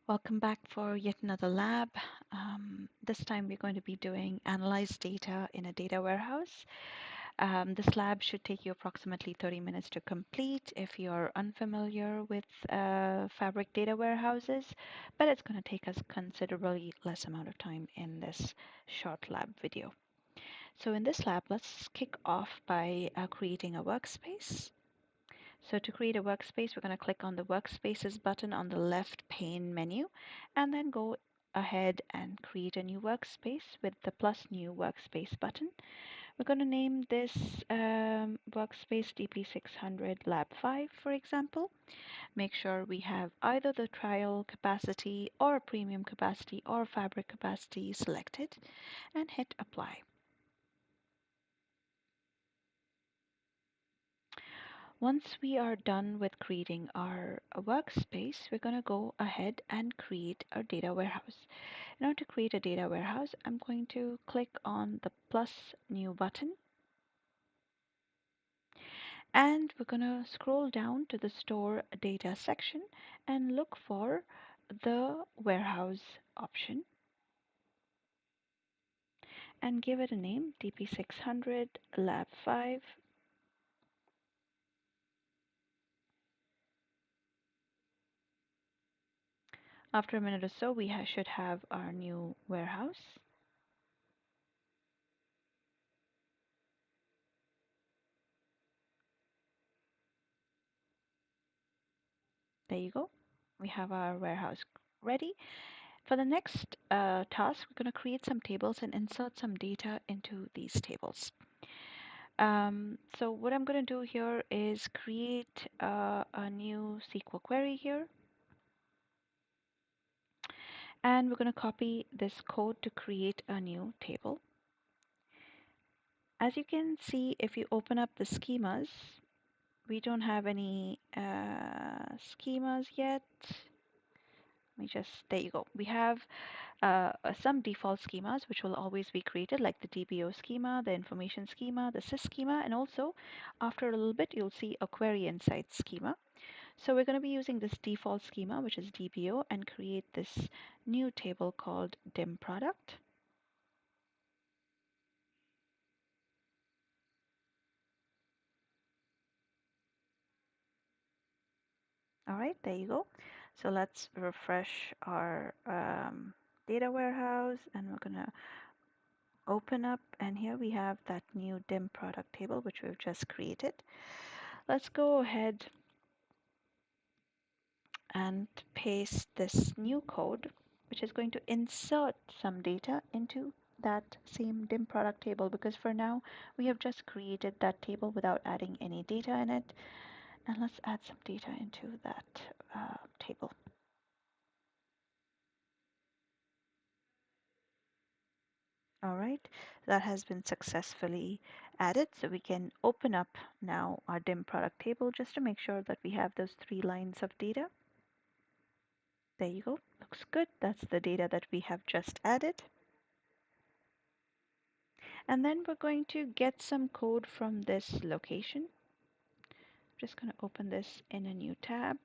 Welcome back for yet another lab. This time we're going to be doing analyze data in a data warehouse. This lab should take you approximately 30 minutes to complete if you're unfamiliar with Fabric data warehouses, but it's going to take us considerably less amount of time in this short lab video. So in this lab, let's kick off by creating a workspace. So to create a workspace, we're going to click on the Workspaces button on the left pane menu, and then go ahead and create a new workspace with the plus new workspace button. We're going to name this workspace DP-600 Lab 5, for example. Make sure we have either the trial capacity or premium capacity or fabric capacity selected and hit apply. Once we are done with creating our workspace, we're going to go ahead and create our data warehouse. In order to create a data warehouse, I'm going to click on the plus new button, and we're going to scroll down to the store data section and look for the warehouse option and give it a name, DP600 Lab 5. After a minute or so, we should have our new warehouse. There you go. We have our warehouse ready. For the next task, we're going to create some tables and insert some data into these tables. So what I'm going to do here is create a new SQL query here. And we're going to copy this code to create a new table. As you can see, if you open up the schemas, we don't have any schemas yet. There you go. We have some default schemas which will always be created, like the DBO schema, the information schema, the sys schema, and also after a little bit you'll see a query insights schema. So we're going to be using this default schema, which is DBO, and create this new table called dim product. All right, there you go. So let's refresh our data warehouse, and we're going to open up, and here we have that new dim product table which we've just created. Let's go ahead and paste this new code, which is going to insert some data into that same dim product table, because for now we have just created that table without adding any data in it. And let's add some data into that table. All right, that has been successfully added. So we can open up now our dim product table just to make sure that we have those 3 lines of data. There you go. Looks good. That's the data that we have just added. And then we're going to get some code from this location. I'm just going to open this in a new tab.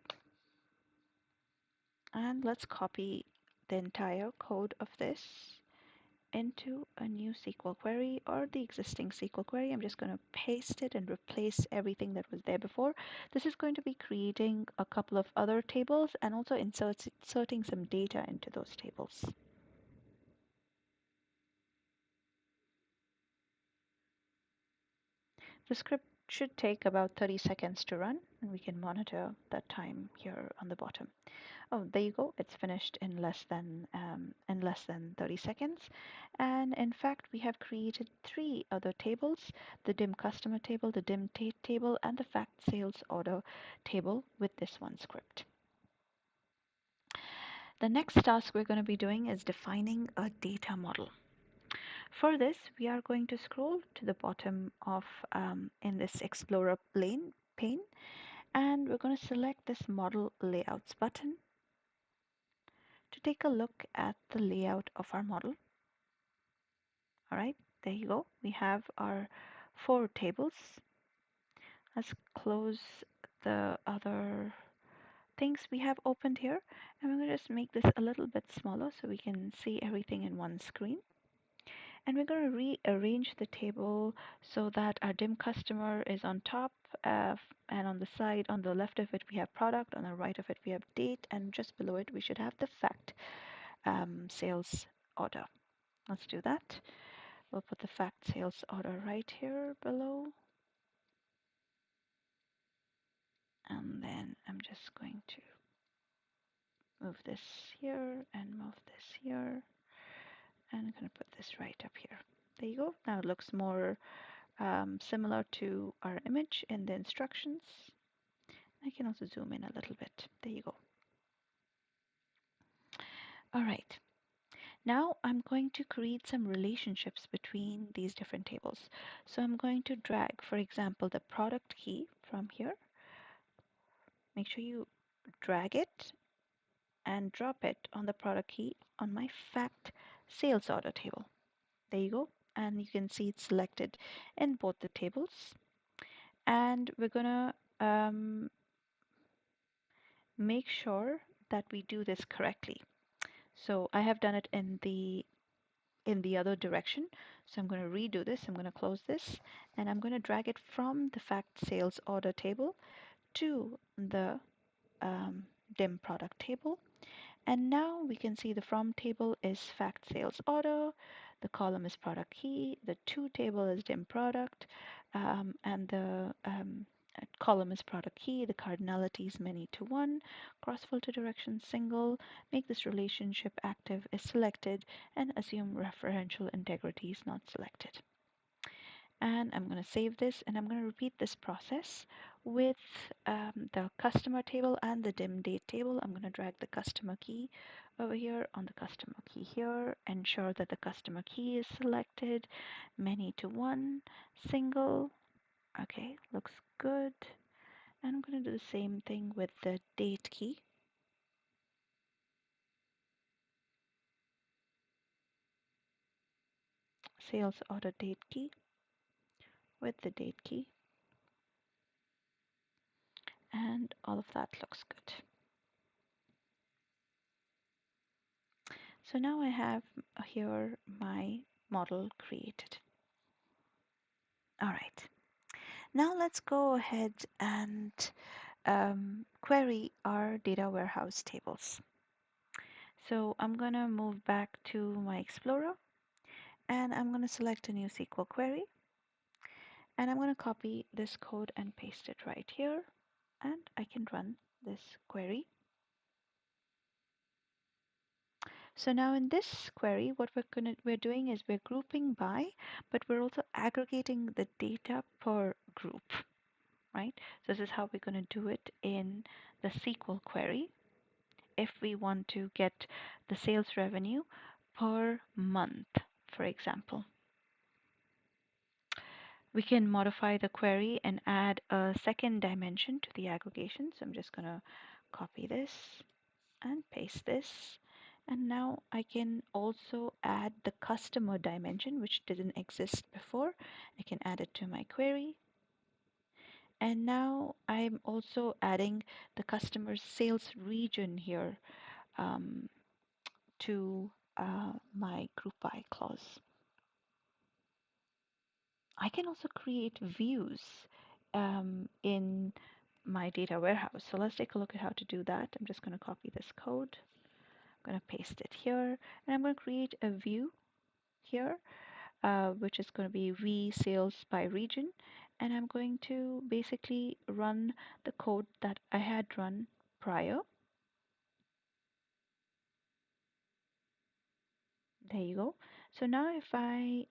And let's copy the entire code of this into a new SQL query or the existing SQL query. I'm just going to paste it and replace everything that was there before. This is going to be creating a couple of other tables and also inserting some data into those tables. The script should take about 30 seconds to run, and we can monitor that time here on the bottom. Oh, there you go. It's finished in less than 30 seconds. And in fact, we have created 3 other tables: the dim customer table, the dim table, and the fact sales order table with this one script. The next task we're going to be doing is defining a data model. For this, we are going to scroll to the bottom of in this Explorer pane, and we're going to select this Model Layouts button to take a look at the layout of our model. All right, there you go. We have our 4 tables. Let's close the other things we have opened here. And we're going to just make this a little bit smaller so we can see everything in one screen. And we're going to rearrange the table so that our dim customer is on top, and on the side, on the left of it, we have product, on the right of it, we have date, and just below it, we should have the fact sales order. Let's do that. We'll put the fact sales order right here below. And then I'm just going to move this here and move this here. And I'm going to put this right up here. There you go. Now it looks more similar to our image in the instructions. I can also zoom in a little bit. There you go. All right. Now I'm going to create some relationships between these different tables. So I'm going to drag, for example, the product key from here. Make sure you drag it and drop it on the product key on my fact sales order table. There you go. And you can see it's selected in both the tables. And we're going to make sure that we do this correctly. So I have done it in the other direction. So I'm going to redo this. I'm going to close this and I'm going to drag it from the fact sales order table to the dim product table. And now we can see the from table is fact sales order, the column is product key, the to table is dim product, and the column is product key, the cardinality is many to one, cross filter direction single, make this relationship active is selected, and assume referential integrity is not selected. And I'm going to save this and I'm going to repeat this process with the customer table and the dim date table. I'm going to drag the customer key over here on the customer key here, ensure that the customer key is selected, many to one, single. Okay, looks good. And I'm going to do the same thing with the date key. Sales order date key with the date key. And all of that looks good. So now I have here my model created. All right. Now let's go ahead and query our data warehouse tables. So I'm going to move back to my Explorer and I'm going to select a new SQL query. And I'm going to copy this code and paste it right here. And I can run this query. So now in this query, what we're doing is we're grouping by, but we're also aggregating the data per group, right? So this is how we're going to do it in the SQL query. If we want to get the sales revenue per month, for example, we can modify the query and add a second dimension to the aggregation. So I'm just going to copy this and paste this. And now I can also add the customer dimension, which didn't exist before. I can add it to my query. And now I'm also adding the customer's sales region here to my group by clause. I can also create views in my data warehouse. So let's take a look at how to do that. I'm just going to copy this code. I'm going to paste it here. And I'm going to create a view here, which is going to be V sales by region. And I'm going to basically run the code that I had run prior. There you go. So now if I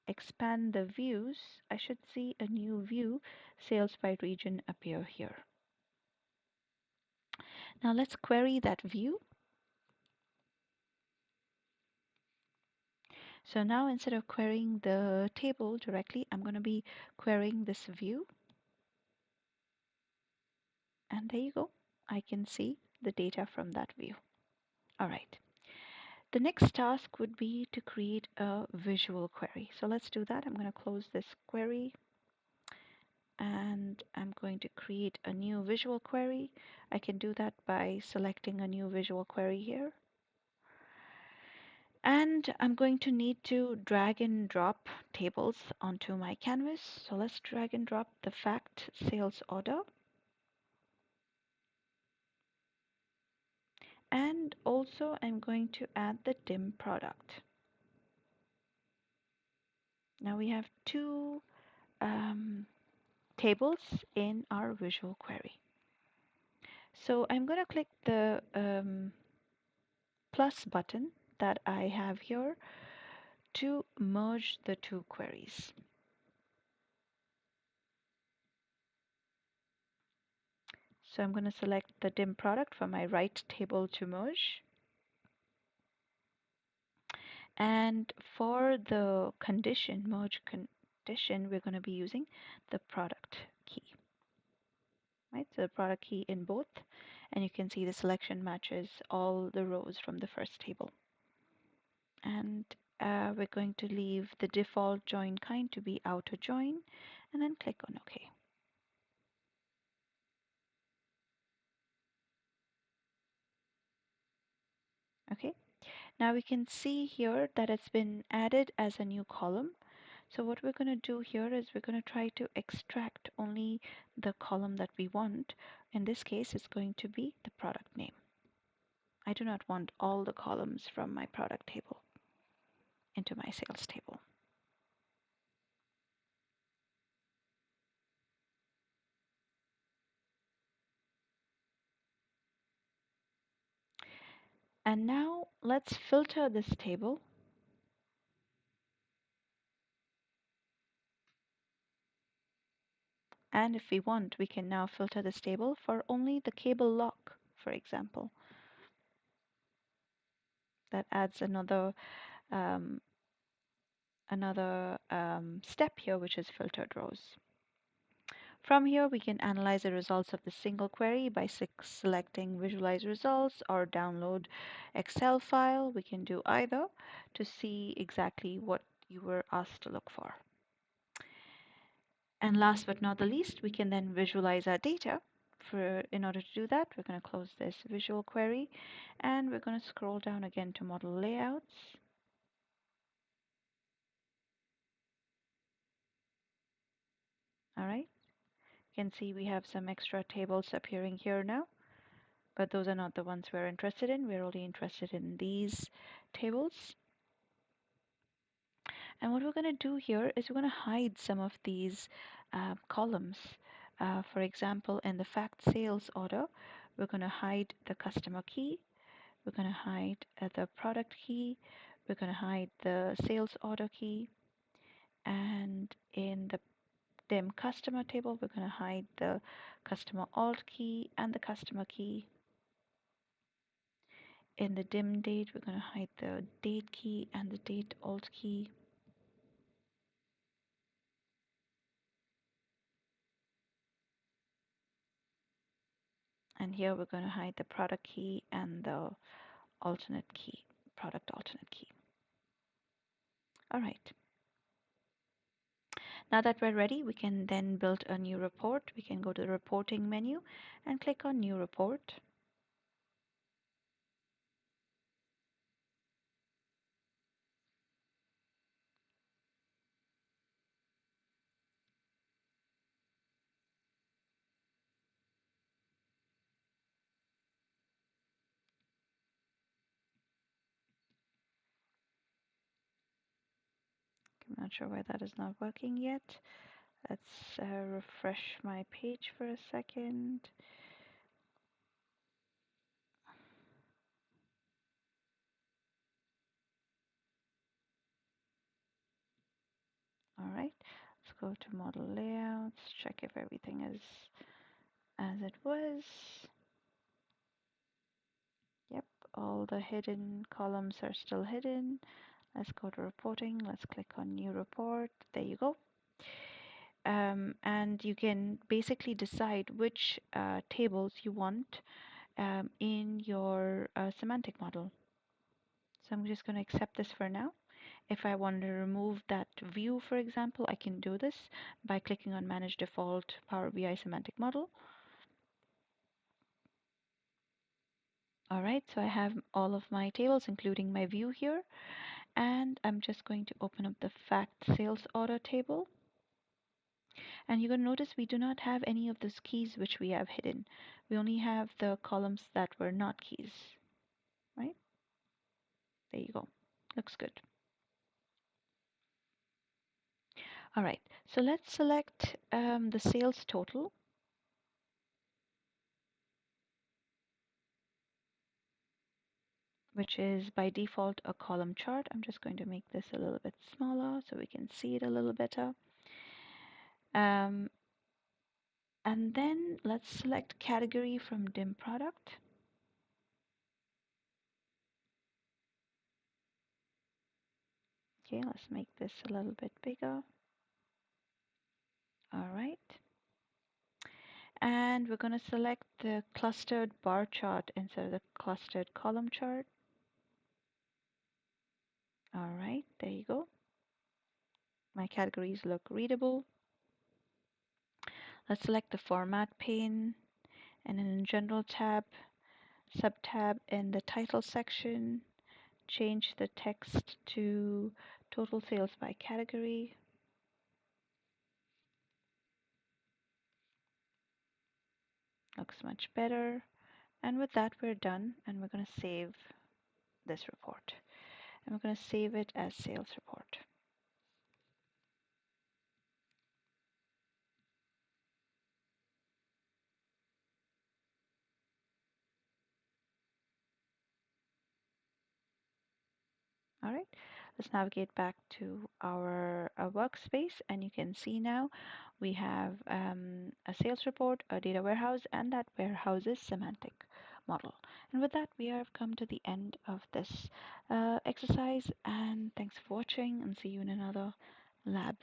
expand the views, I should see a new view, sales by region, appear here. Now let's query that view. So now instead of querying the table directly, I'm going to be querying this view. And there you go. I can see the data from that view. All right. The next task would be to create a visual query. So let's do that. I'm going to close this query and I'm going to create a new visual query. I can do that by selecting a new visual query here. And I'm going to need to drag and drop tables onto my canvas. So let's drag and drop the fact sales order. And also I'm going to add the dim product. Now we have two tables in our visual query. So I'm going to click the plus button that I have here to merge the two queries. So I'm going to select the dim product from my right table to merge. And for the condition, merge condition, we're going to be using the product key. Right, so the product key in both, and you can see the selection matches all the rows from the first table. And we're going to leave the default join kind to be outer join, and then click on OK. Okay, now we can see here that it's been added as a new column. So what we're going to do here is we're going to try to extract only the column that we want. In this case, it's going to be the product name. I do not want all the columns from my product table into my sales table. And now let's filter this table. And if we want, we can now filter this table for only the cable lock, for example. That adds another step here, which is filtered rows. From here, we can analyze the results of the single query by selecting Visualize Results or Download Excel file. We can do either to see exactly what you were asked to look for. And last but not the least, we can then visualize our data. In order to do that, we're going to close this visual query, and we're going to scroll down again to Model Layouts. All right. You can see we have some extra tables appearing here now, but those are not the ones we're interested in. We're only interested in these tables. And what we're going to do here is we're going to hide some of these columns. For example, in the fact sales order, we're going to hide the customer key. We're going to hide the product key. We're going to hide the sales order key. And in the dim customer table, we're going to hide the customer alt key and the customer key. In the dim date, we're going to hide the date key and the date alt key. And here we're going to hide the product key and the alternate key, product alternate key. All right. Now that we're ready, we can then build a new report. We can go to the reporting menu and click on new report. I'm not sure why that is not working yet. Let's refresh my page for a second. All right, let's go to model layouts, check if everything is as it was. Yep, all the hidden columns are still hidden. Let's go to reporting. Let's click on new report. There you go. And you can basically decide which tables you want in your semantic model. So I'm just going to accept this for now. If I want to remove that view, for example, I can do this by clicking on Manage Default Power BI Semantic Model. All right, so I have all of my tables, including my view here, and I'm just going to open up the fact sales order table. And you're going to notice we do not have any of those keys which we have hidden. We only have the columns that were not keys, right? There you go. Looks good. All right, so let's select the sales total, which is by default a column chart. I'm just going to make this a little bit smaller so we can see it a little better. Um, and then let's select category from dim product. Okay, let's make this a little bit bigger. All right. And we're going to select the clustered bar chart instead of the clustered column chart. All right, there you go. My categories look readable. Let's select the format pane, and in general tab, sub-tab in the title section, change the text to total sales by category. Looks much better. And with that, we're done, and we're going to save this report. And we're going to save it as sales report. All right, let's navigate back to our workspace, and you can see now we have a sales report, a data warehouse, and that warehouse's semantic model. And with that, we have come to the end of this exercise, and thanks for watching, and see you in another lab